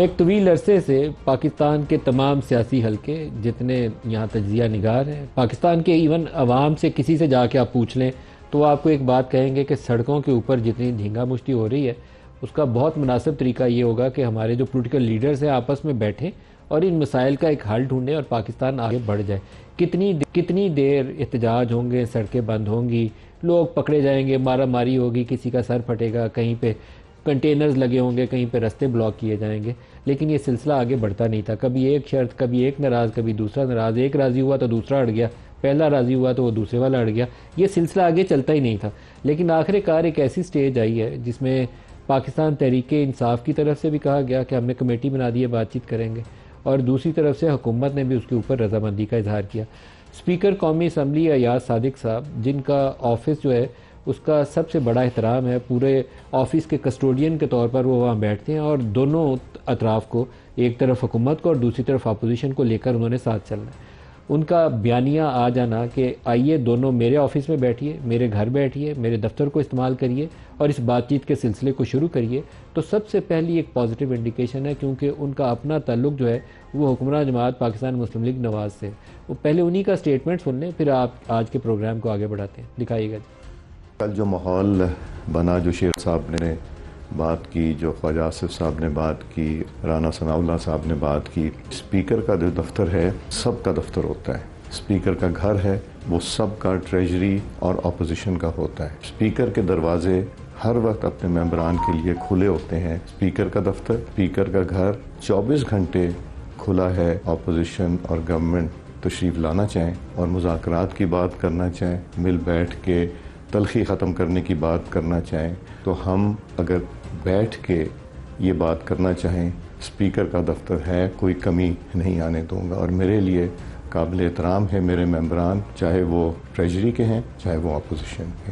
ایک طویل عرصے سے پاکستان کے تمام سیاسی حلقے جتنے یہاں تجزیہ نگار ہیں، پاکستان کے ایون عوام سے کسی سے جا کے آپ پوچھ لیں تو وہ آپ کو ایک بات کہیں گے کہ سڑکوں کے اوپر جتنی دھینگا مشتی ہو رہی ہے اس کا بہت مناسب طریقہ یہ ہوگا کہ ہمارے جو پولیٹیکل لیڈرز ہیں آپس میں بیٹھیں اور ان مسائل کا ایک حل ڈھونڈیں اور پاکستان آگے بڑھ جائے۔ کتنی دیر احتجاج ہوں گے، سڑکیں بند ہوں گی، لوگ پکڑے جائیں گے، مارا ماری ہوگی، کسی کا سر پھٹے گا، کہیں پہ کنٹینرز لگے ہوں گے، کہیں پہ رستے بلاک کیے جائیں گے، لیکن یہ سلسلہ آگے بڑھتا نہیں تھا۔ کبھی ایک شرط، کبھی ایک ناراض، کبھی دوسرا ناراض، ایک راضی ہوا تو دوسرا اڑ گیا، پہلا راضی ہوا تو وہ دوسرے والا اڑ گیا، یہ سلسلہ آگے چلتا ہی نہیں تھا۔ لیکن آخر کار ایک ایسی سٹیج آئی ہے جس میں پاکستان تحریک انصاف کی طرف سے بھی کہا گیا کہ ہم نے کمیٹی بنا دی ہے، بات چیت کریں گے، اور دوسری طرف سے حکومت نے بھی اس کے اوپر رضامندی کا اظہار کیا۔ اسپیکر قومی اسمبلی ایاز صادق صاحب، جن کا آفس جو ہے اس کا سب سے بڑا احترام ہے، پورے آفس کے کسٹوڈین کے طور پر وہ وہاں بیٹھتے ہیں اور دونوں اطراف کو، ایک طرف حکومت کو اور دوسری طرف اپوزیشن کو لے کر انہوں نے ساتھ چلنا ہے۔ ان کا بیانیہ آ جانا کہ آئیے دونوں میرے آفس میں بیٹھیے، میرے گھر بیٹھیے، میرے دفتر کو استعمال کریے اور اس بات چیت کے سلسلے کو شروع کریے، تو سب سے پہلی ایک پازیٹیو انڈیکیشن ہے، کیونکہ ان کا اپنا تعلق جو ہے وہ حکمراں جماعت پاکستان مسلم لیگ نواز سے۔ وہ پہلے انہی کا سٹیٹمنٹ سن لیں، پھر آپ آج کے پروگرام کو آگے بڑھاتے ہیں۔ دکھائیے گا جی۔ کل جو ماحول بنا، جو شیر صاحب نے بات کی، جو خواجہ آصف صاحب نے بات کی، رانا ثناء اللہ صاحب نے بات کی، اسپیکر کا جو دفتر ہے سب کا دفتر ہوتا ہے، اسپیکر کا گھر ہے وہ سب کا، ٹریجری اور اپوزیشن کا ہوتا ہے۔ اسپیکر کے دروازے ہر وقت اپنے ممبران کے لیے کھلے ہوتے ہیں۔ اسپیکر کا دفتر، اسپیکر کا گھر 24 گھنٹے کھلا ہے۔ اپوزیشن اور گورنمنٹ تشریف لانا چاہیں اور مذاکرات کی بات کرنا چاہیں، مل بیٹھ کے تلخی ختم کرنے کی بات کرنا چاہیں، تو ہم اگر بیٹھ کے یہ بات کرنا چاہیں، اسپیکر کا دفتر ہے، کوئی کمی نہیں آنے دوں گا۔ اور میرے لیے قابل احترام ہے میرے ممبران، چاہے وہ ٹریجری کے ہیں چاہے وہ اپوزیشن کے ہیں۔